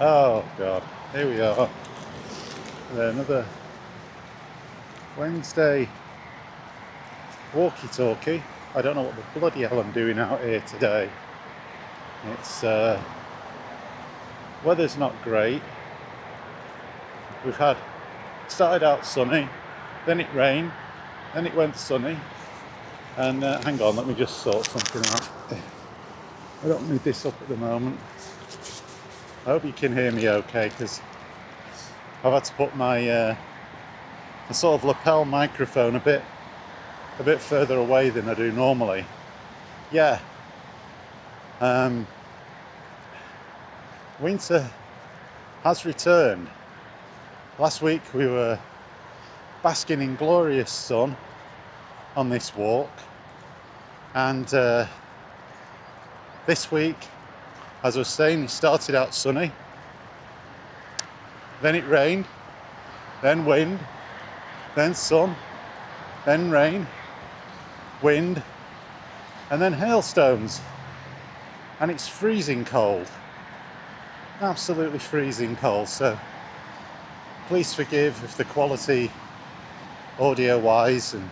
Oh God, here we are. Another Wednesday Walkie Talkie. I don't know what the bloody hell I'm doing out here today. It's weather's not great. We've started out sunny, then it rained, then it went sunny. And hang on, let me just sort something out. I don't need this up at the moment. I hope you can hear me okay, because I've had to put my sort of lapel microphone a bit further away than I do normally. Yeah. Winter has returned. Last week we were basking in glorious sun on this walk, and this week, as I was saying, it started out sunny, then it rained, then wind, then sun, then rain, wind, and then hailstones. And it's freezing cold. Absolutely freezing cold. So please forgive if the quality audio-wise and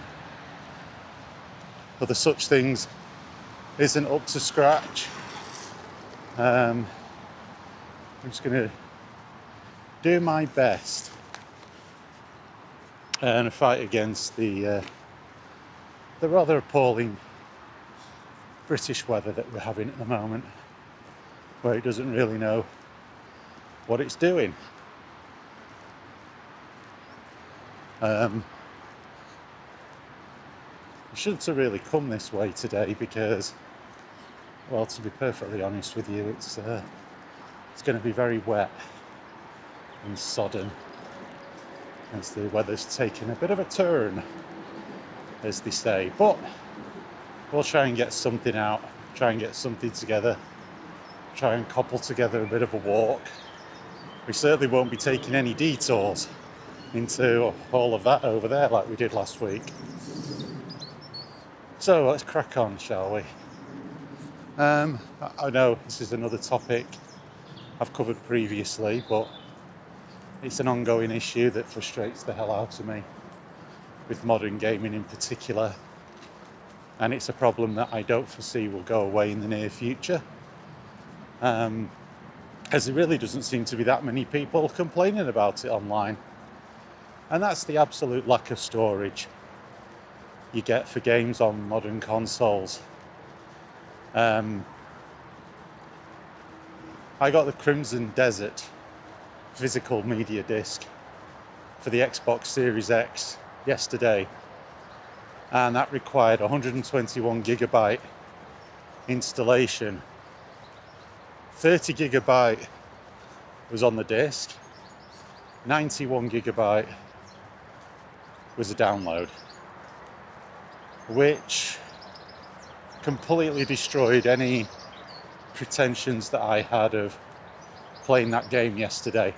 other such things isn't up to scratch. I'm just going to do my best and fight against the rather appalling British weather that we're having at the moment, where it doesn't really know what it's doing. I shouldn't have really come this way today because, well, to be perfectly honest with you, it's going to be very wet and sodden as the weather's taken a bit of a turn, as they say. But we'll try and get something out, try and get something together, try and cobble together a bit of a walk. We certainly won't be taking any detours into all of that over there like we did last week. So let's crack on, shall we? I know this is another topic I've covered previously, but it's an ongoing issue that frustrates the hell out of me, with modern gaming in particular. And it's a problem that I don't foresee will go away in the near future. As there really doesn't seem to be that many people complaining about it online. And that's the absolute lack of storage you get for games on modern consoles. I got the Crimson Desert physical media disc for the Xbox Series X yesterday, and that required 121 gigabyte installation. 30 gigabyte was on the disc, 91 gigabyte was a download, which completely destroyed any pretensions that I had of playing that game yesterday.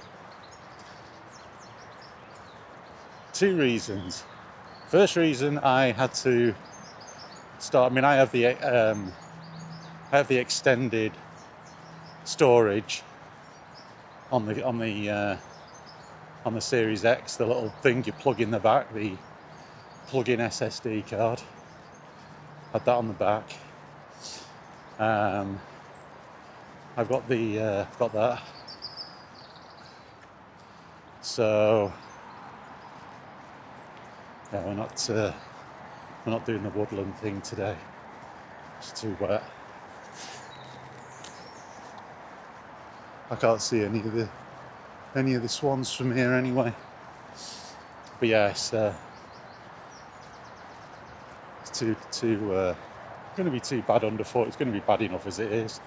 Two reasons. First reason, I had to start. I mean, I have the extended storage on the Series X, the little thing you plug in the back, the plug-in SSD card. Had that on the back. I've got that. So yeah, we're not doing the woodland thing today. It's too wet. I can't see any of the swans from here anyway. But yeah, it's going to be too bad underfoot. It's going to be bad enough as it is.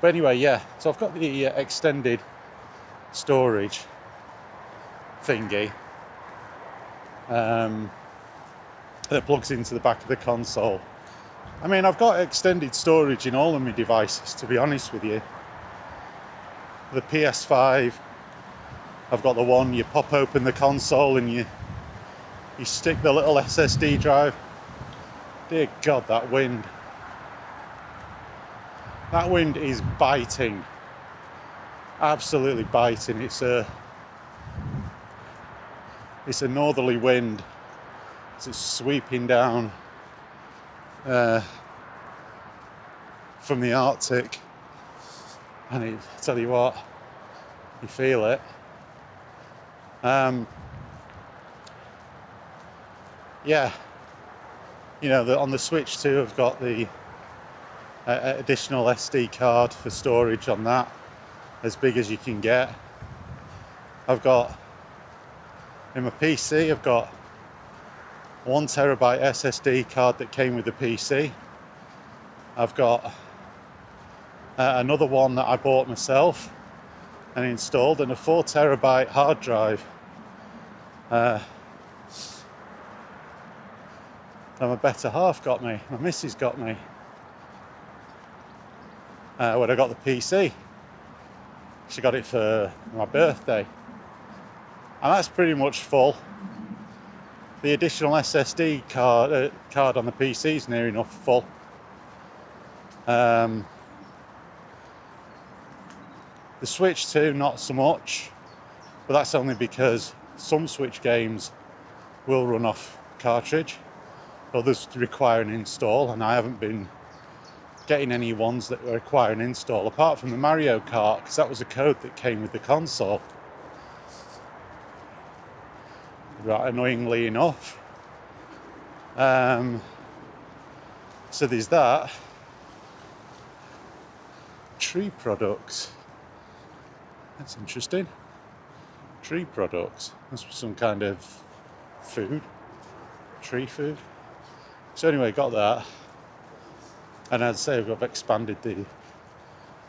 But anyway, yeah. So I've got the extended storage thingy that plugs into the back of the console. I mean, I've got extended storage in all of my devices, to be honest with you. The PS5, I've got the one you pop open the console and you stick the little SSD drive. Dear God, that wind. That wind is biting. absolutely biting. It's a northerly wind. It's sweeping down from the Arctic, and I tell you what, you feel it. Yeah, you know, on the Switch 2, I've got the additional SD card for storage on that, as big as you can get. I've got, in my PC, I've got 1 terabyte SSD card that came with the PC. I've got another one that I bought myself and installed, and a 4 terabyte hard drive. And my better half got me, my missus got me, when I got the PC. She got it for my birthday. And that's pretty much full. The additional SSD card on the PC is near enough full. The Switch 2, not so much, but that's only because some Switch games will run off cartridge, others require an install, and I haven't been getting any ones that require an install, apart from the Mario Kart, because that was a code that came with the console. Right, annoyingly enough. So there's that. Tree products. That's interesting. Tree products. Must be some kind of food. Tree food. So anyway, got that. And I'd say I've expanded the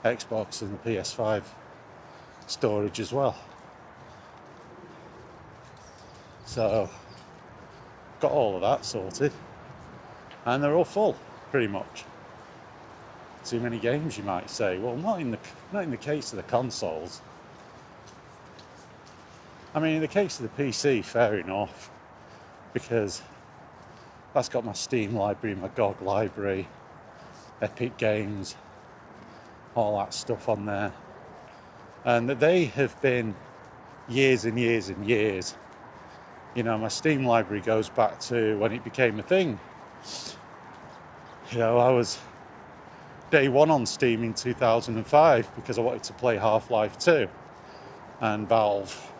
Xbox and the PS5 storage as well. So, got all of that sorted. And they're all full, pretty much. Too many games, you might say. Well, not in the case of the consoles. I mean, in the case of the PC, fair enough, because that's got my Steam library, my GOG library, Epic Games, all that stuff on there. And they have been years and years and years. You know, my Steam library goes back to when it became a thing. You know, I was day one on Steam in 2005 because I wanted to play Half-Life 2. And Valve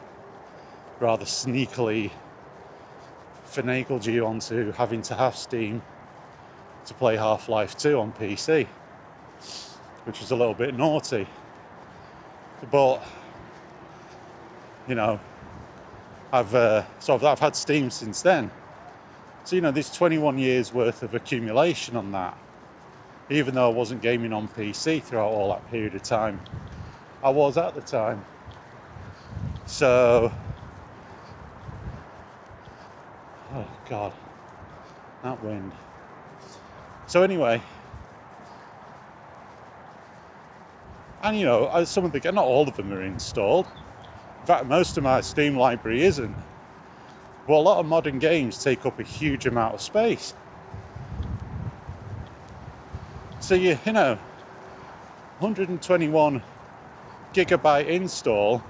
rather sneakily finagled you onto having to have Steam to play Half-Life 2 on PC, which was a little bit naughty. But, you know, I've had Steam since then. So, you know, there's 21 years worth of accumulation on that. Even though I wasn't gaming on PC throughout all that period of time, I was at the time. So, oh God, that wind. So anyway, and you know, some of the, not all of them are installed. In fact, most of my Steam library isn't. Well, a lot of modern games take up a huge amount of space. So you know, 121 gigabyte install,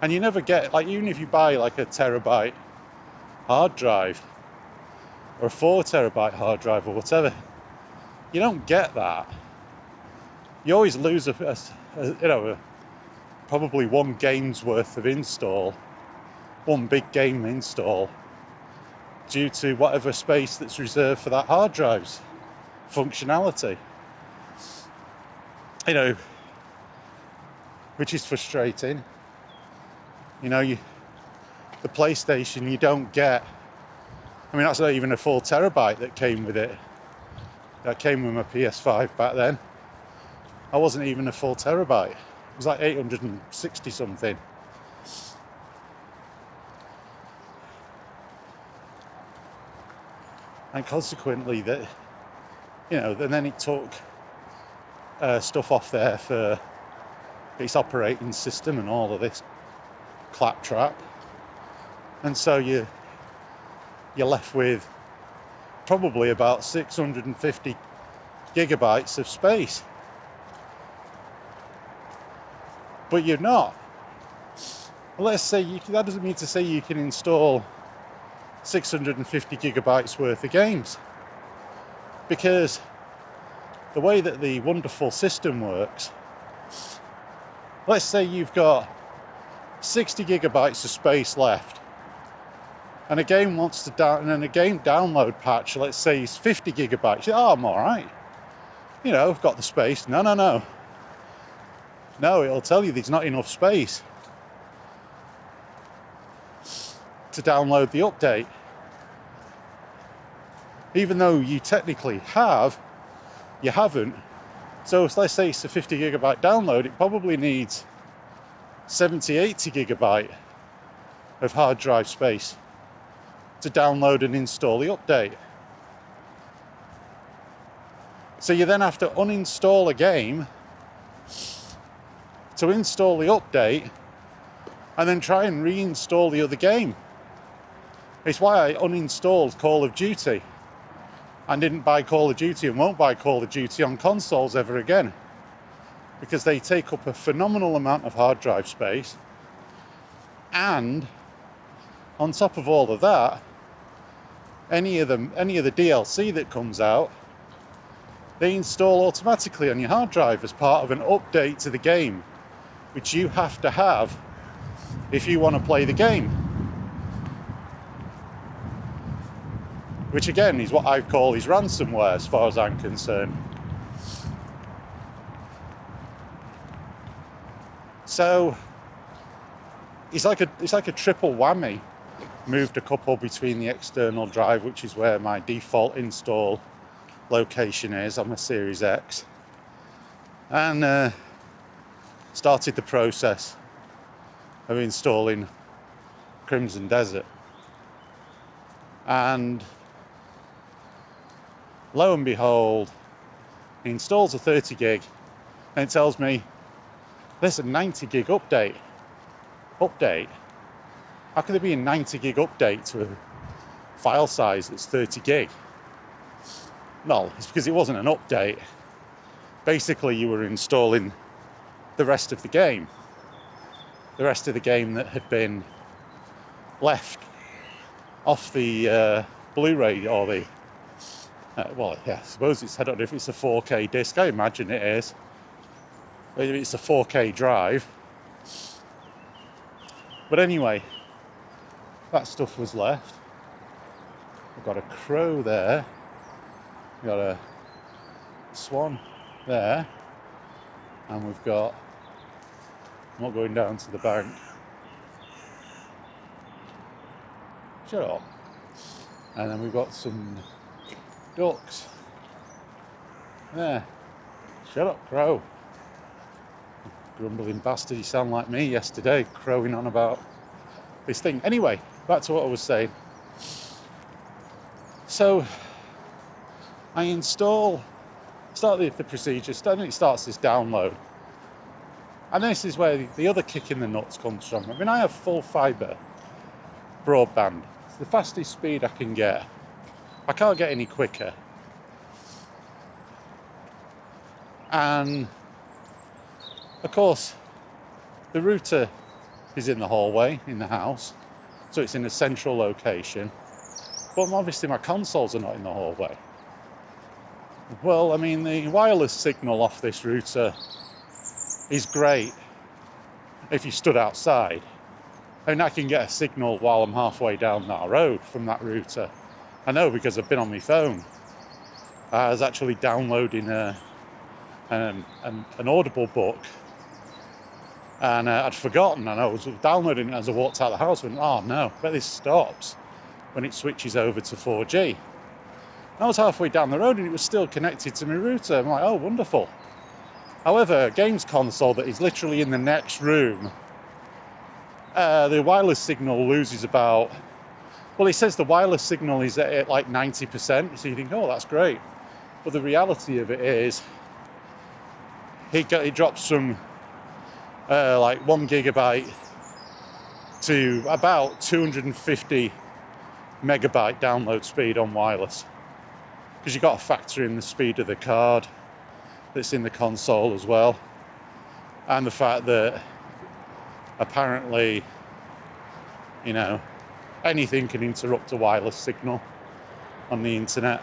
and you never get, like, even if you buy like a terabyte hard drive or a 4 terabyte hard drive or whatever, you don't get that. You always lose probably one game's worth of install, one big game install, due to whatever space that's reserved for that hard drive's functionality. You know, which is frustrating. You know, the PlayStation, you don't get, I mean, that's not even a full terabyte that came with it. That came with my PS5 back then. I wasn't even a full terabyte. It was like 860 something. And consequently, that, you know, and then it took stuff off there for its operating system and all of this claptrap. And so you're left with probably about 650 gigabytes of space. but you're not. Well, let's say that doesn't mean to say you can install 650 gigabytes worth of games, because the way that the wonderful system works, let's say you've got 60 gigabytes of space left, and a game wants to and a game download patch, let's say, is 50 gigabytes. Oh, I'm all right. You know, I've got the space. No. No, it'll tell you there's not enough space to download the update. Even though you technically have, you haven't. So let's say it's a 50 gigabyte download, it probably needs 70, 80 gigabyte of hard drive space to download and install the update. So you then have to uninstall a game to install the update and then try and reinstall the other game. It's why I uninstalled Call of Duty and didn't buy Call of Duty and won't buy Call of Duty on consoles ever again, because they take up a phenomenal amount of hard drive space, and on top of all of that, any of the DLC that comes out, they install automatically on your hard drive as part of an update to the game, which you have to have if you want to play the game. Which again is what I call is ransomware, as far as I'm concerned. So it's like a triple whammy. Moved a couple between the external drive, which is where my default install location is on my Series X, and started the process of installing Crimson Desert. And lo and behold, it installs a 30 gig and it tells me there's a 90 gig update. How could there be a 90 gig update to a file size that's 30 gig? No, it's because it wasn't an update. Basically, you were installing the rest of the game. The rest of the game that had been left off the Blu-ray or the... I suppose it's... I don't know if it's a 4K disc. I imagine it is. Maybe it's a 4K drive. But anyway, that stuff was left. We've got a crow there. We've got a swan there. And we've got... I'm not going down to the bank. Shut up. And then we've got some ducks. There. Shut up, crow. Grumbling bastard, you sound like me yesterday, crowing on about this thing. Anyway, back to what I was saying. So, I start the procedure, then it starts this download. And this is where the other kick in the nuts comes from. I mean, I have full fibre broadband. It's the fastest speed I can get. I can't get any quicker. And of course, the router is in the hallway in the house, so it's in a central location. But obviously my consoles are not in the hallway. Well, I mean, the wireless signal off this router is great if you stood outside. I mean, I can get a signal while I'm halfway down that road from that router. I know because I've been on my phone. I was actually downloading an Audible book, and I'd forgotten, and I was downloading it as I walked out of the house and oh no, but this stops when it switches over to 4G. I was halfway down the road and it was still connected to my router. I'm like, oh, wonderful. However, a games console that is literally in the next room, the wireless signal loses about, well, it says the wireless signal is at like 90%, so you think, oh, that's great. But the reality of it is, it drops from like 1 gigabyte to about 250 megabyte download speed on wireless. Because you've got to factor in the speed of the card that's in the console as well. And the fact that apparently, you know, anything can interrupt a wireless signal on the internet.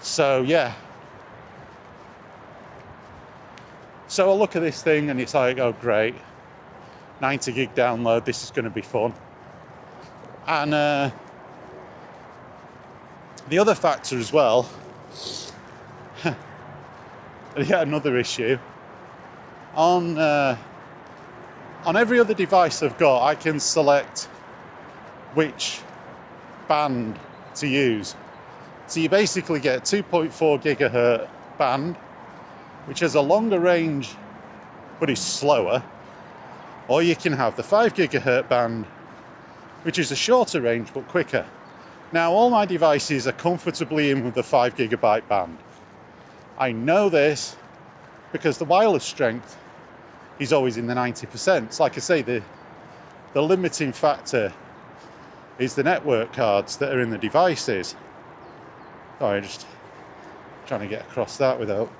So yeah. So I look at this thing and it's like, oh great, 90 gig download, this is going to be fun. And the other factor as well, yet another issue, on every other device I've got, I can select which band to use. So you basically get 2.4 gigahertz band, which has a longer range but is slower, or you can have the 5 gigahertz band, which is a shorter range but quicker. Now, all my devices are comfortably in with the 5 gigabyte band. I know this because the wireless strength is always in the 90%. So like I say, the limiting factor is the network cards that are in the devices. Sorry, just trying to get across that without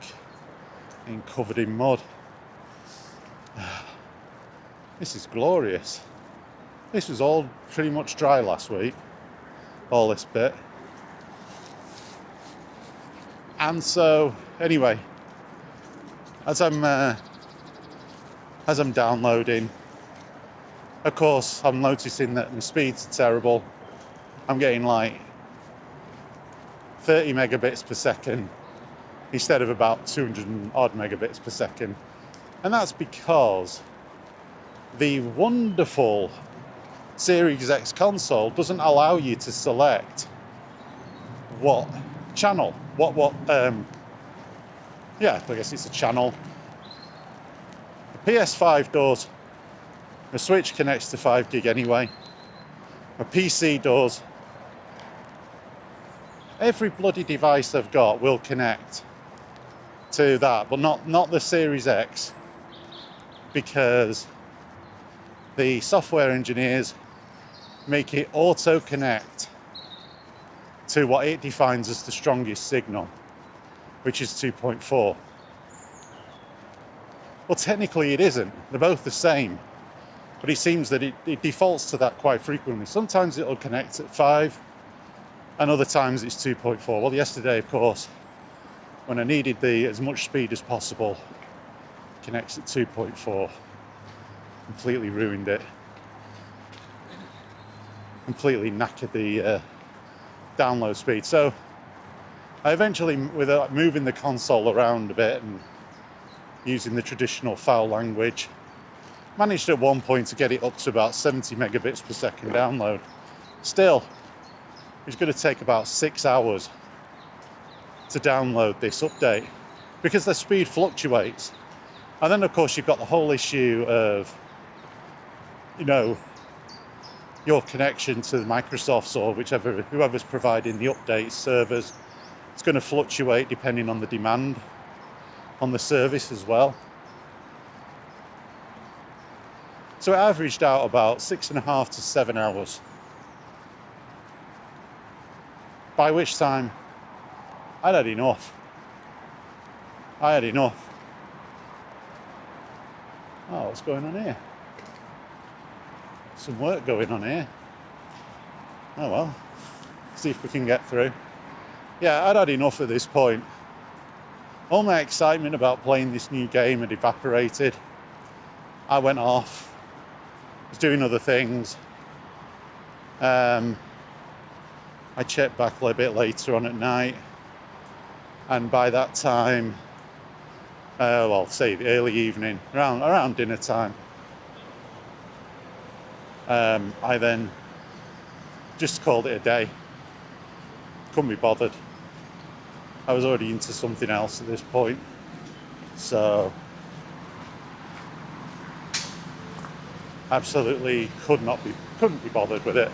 being covered in mud. This is glorious. This was all pretty much dry last week, all this bit. And so, anyway, as I'm downloading, of course, I'm noticing that my speeds are terrible. I'm getting like 30 megabits per second instead of about 200 odd megabits per second. And that's because the wonderful Series X console doesn't allow you to select what channel, yeah, I guess it's a channel. The PS5 does. The Switch connects to 5 gig anyway. My PC does. Every bloody device I've got will connect to that, but not the Series X, because the software engineers make it auto connect to what it defines as the strongest signal, which is 2.4. Well, technically it isn't. They're both the same, but it seems that it defaults to that quite frequently. Sometimes it'll connect at 5, and other times it's 2.4. Well, yesterday, of course, when I needed as much speed as possible, it connects at 2.4. Completely ruined it. Completely knackered the download speed. So I eventually, without moving the console around a bit and using the traditional file language, managed at one point to get it up to about 70 megabits per second download. Still, it's going to take about 6 hours to download this update because the speed fluctuates. And then, of course, you've got the whole issue of, you know, your connection to Microsoft's or whoever's providing the update servers. It's going to fluctuate depending on the demand on the service as well. So it averaged out about 6.5 to 7 hours. By which time I'd had enough. I had enough. Oh, what's going on here? Some work going on here. Oh well, see if we can get through. Yeah, I'd had enough at this point. All my excitement about playing this new game had evaporated. I went off, was doing other things. I checked back a bit later on at night, and by that time, say the early evening, around dinner time, I then just called it a day. Couldn't be bothered. I was already into something else at this point, so absolutely couldn't be bothered with it.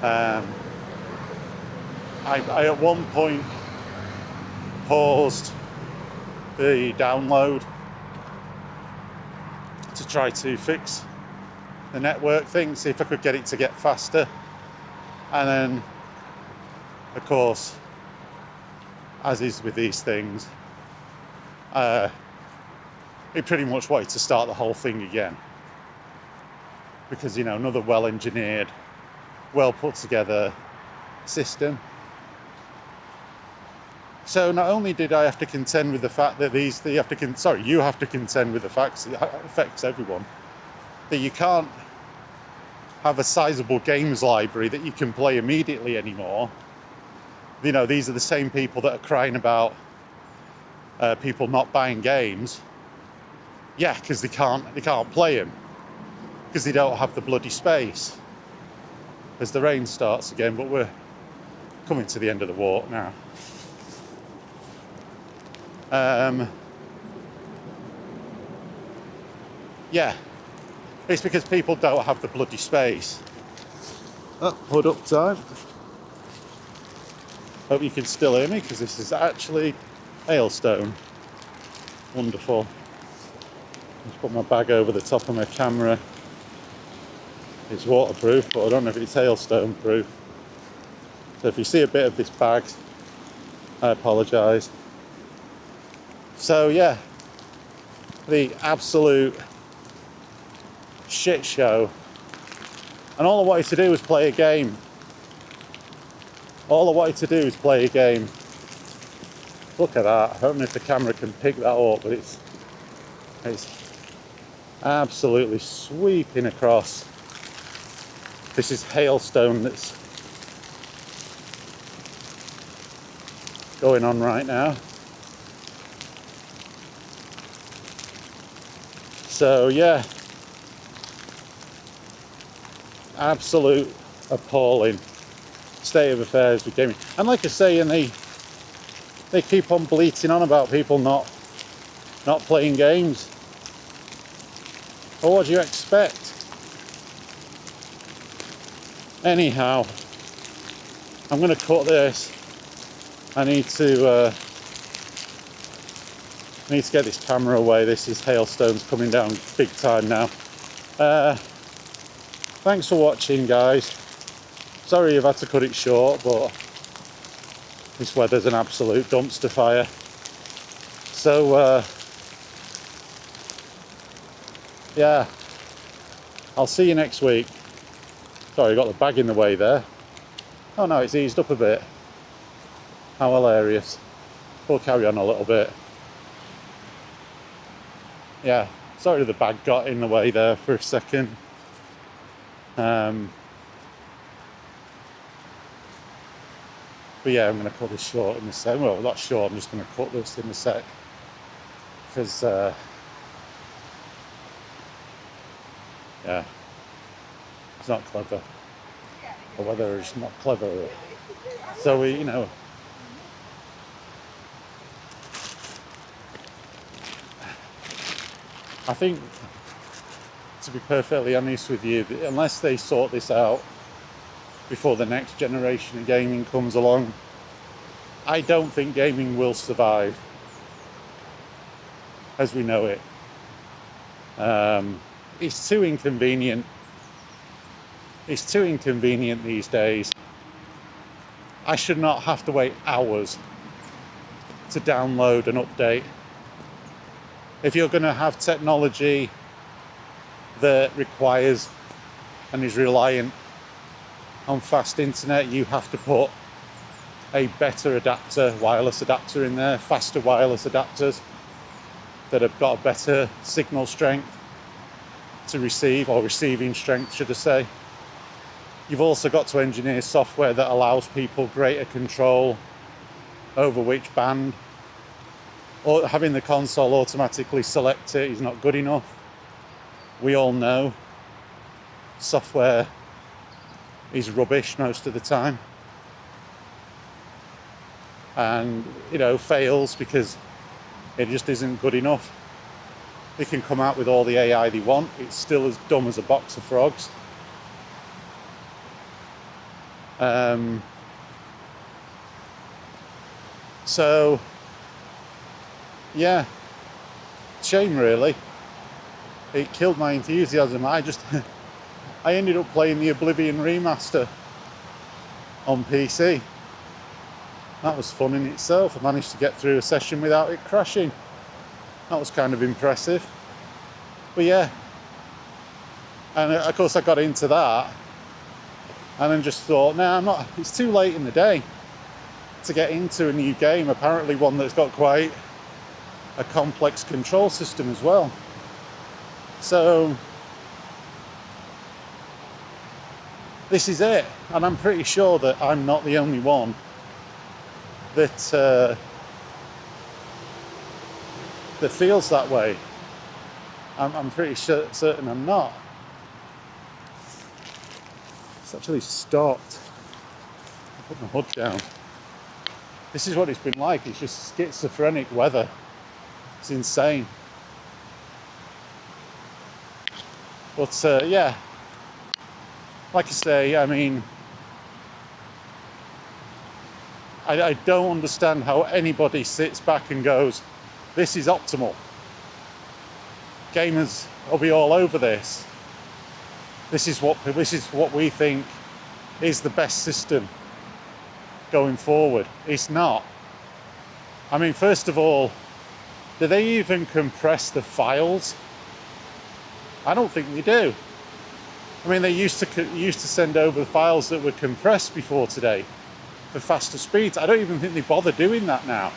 I at one point paused the download to try to fix the network thing, see if I could get it to get faster. And then, of course, as is with these things, it pretty much wanted to start the whole thing again. Because, you know, another well-engineered, well put together system. So not only did I have to contend with the fact that you have to contend with the facts, it affects everyone, that you can't have a sizable games library that you can play immediately anymore. You know, these are the same people that are crying about people not buying games. Yeah, because they can't play them because they don't have the bloody space. As the rain starts again, but we're coming to the end of the walk now. Yeah, it's because people don't have the bloody space. Oh, hood up time. Hope you can still hear me because this is actually hailstone. Wonderful. Just put my bag over the top of my camera. It's waterproof, but I don't know if it's hailstone proof. So if you see a bit of this bag, I apologise. So yeah, the absolute shit show. And all I wanted to do was play a game. All I wanted to do is play a game. Look at that. I don't know if the camera can pick that up, but it's absolutely sweeping across. This is hailstone that's going on right now. So yeah, absolute appalling state of affairs with gaming. And like I say, and they keep on bleating on about people not playing games. Well, what do you expect? Anyhow, I'm going to cut this. I need to get this camera away. This is hailstones coming down big time now. Thanks for watching, guys. Sorry you've had to cut it short, but this weather's an absolute dumpster fire. So, yeah, I'll see you next week. Sorry, I got the bag in the way there. Oh no, it's eased up a bit. How hilarious. We'll carry on a little bit. Yeah, sorry the bag got in the way there for a second. But yeah, I'm going to cut this short in a sec. Well, not short, I'm just going to cut this in a sec. Because, yeah, it's not clever. The weather is not clever. So we, you know, I think, to be perfectly honest with you, unless they sort this out before the next generation of gaming comes along, I don't think gaming will survive as we know it. It's too inconvenient. It's too inconvenient these days. I should not have to wait hours to download an update. If you're going to have technology that requires and is reliant on fast internet, you have to put a better adapter, wireless adapter in there, faster wireless adapters that have got a better signal strength to receive, or receiving strength, should I say. You've also got to engineer software that allows people greater control over which band. Or having the console automatically select it is not good enough. We all know software is rubbish most of the time. And, you know, fails because it just isn't good enough. They can come out with all the AI they want. It's still as dumb as a box of frogs. So, yeah, shame really. It killed my enthusiasm. I ended up playing the Oblivion remaster on PC. That was fun in itself. I managed to get through a session without it crashing. That was kind of impressive. But yeah, and of course I got into that and then just thought, nah, it's too late in the day to get into a new game, apparently one that's got quite a complex control system as well. So this is it, and I'm pretty sure that I'm not the only one that that feels that way. I'm pretty certain I'm not. It's actually stopped. I put my hood down. This is what it's been like. It's just schizophrenic weather. It's insane. But yeah, like I say, I mean, I don't understand how anybody sits back and goes, this is optimal. Gamers will be all over this. This is what we think is the best system going forward. It's not. I mean, first of all, do they even compress the files? I don't think they do. I mean, they used to send over the files that were compressed before today for faster speeds. I don't even think they bother doing that now.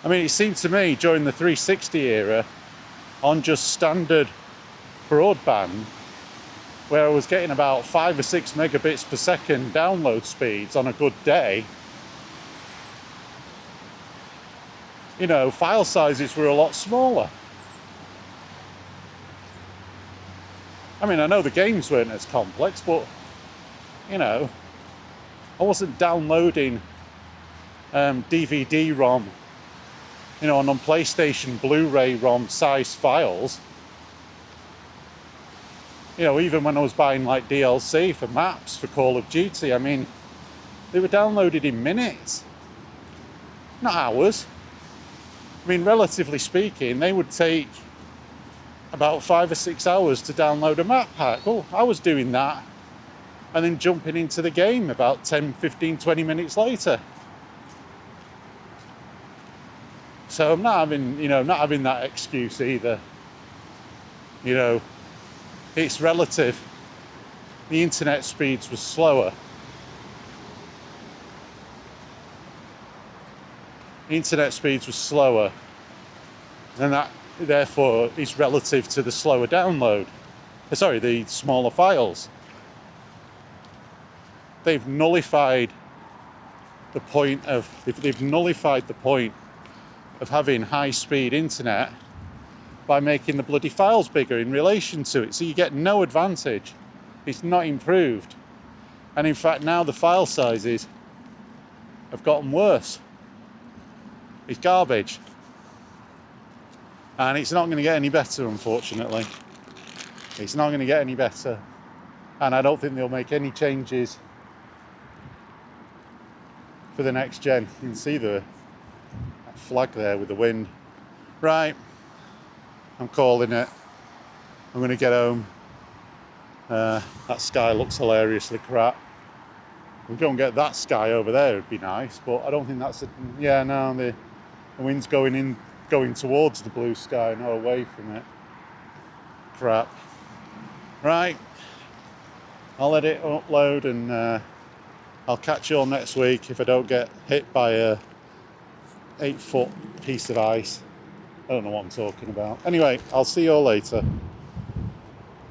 I mean, it seemed to me during the 360 era, on just standard broadband, where I was getting about 5 or 6 megabits per second download speeds on a good day, you know, file sizes were a lot smaller. I mean, I know the games weren't as complex, but, you know, I wasn't downloading DVD-ROM, you know, on PlayStation Blu-ray ROM size files. You know, even when I was buying like DLC for maps for Call of Duty, I mean, they were downloaded in minutes, not hours. I mean, relatively speaking, they would take about 5 or 6 hours to download a map pack. Well, I was doing that and then jumping into the game about 10, 15, 20 minutes later. So I'm not having that excuse either. You know, it's relative. The internet speeds were slower. Internet speeds were slower, and that therefore is relative to the slower download. Sorry, the smaller files. They've nullified the point of having high-speed internet by making the bloody files bigger in relation to it. So you get no advantage. It's not improved. And in fact, now the file sizes have gotten worse. It's garbage. And it's not going to get any better, unfortunately. It's not going to get any better. And I don't think they'll make any changes for the next gen. You can see the flag there with the wind. Right, I'm calling it. I'm going to get home. That sky looks hilariously crap. We go and get that sky over there, it'd be nice, but I don't think that's the wind's going towards the blue sky, not away from it. Crap. Right, I'll let it upload, and I'll catch you all next week if I don't get hit by a 8-foot piece of ice. I don't know what I'm talking about. Anyway, I'll see you all later.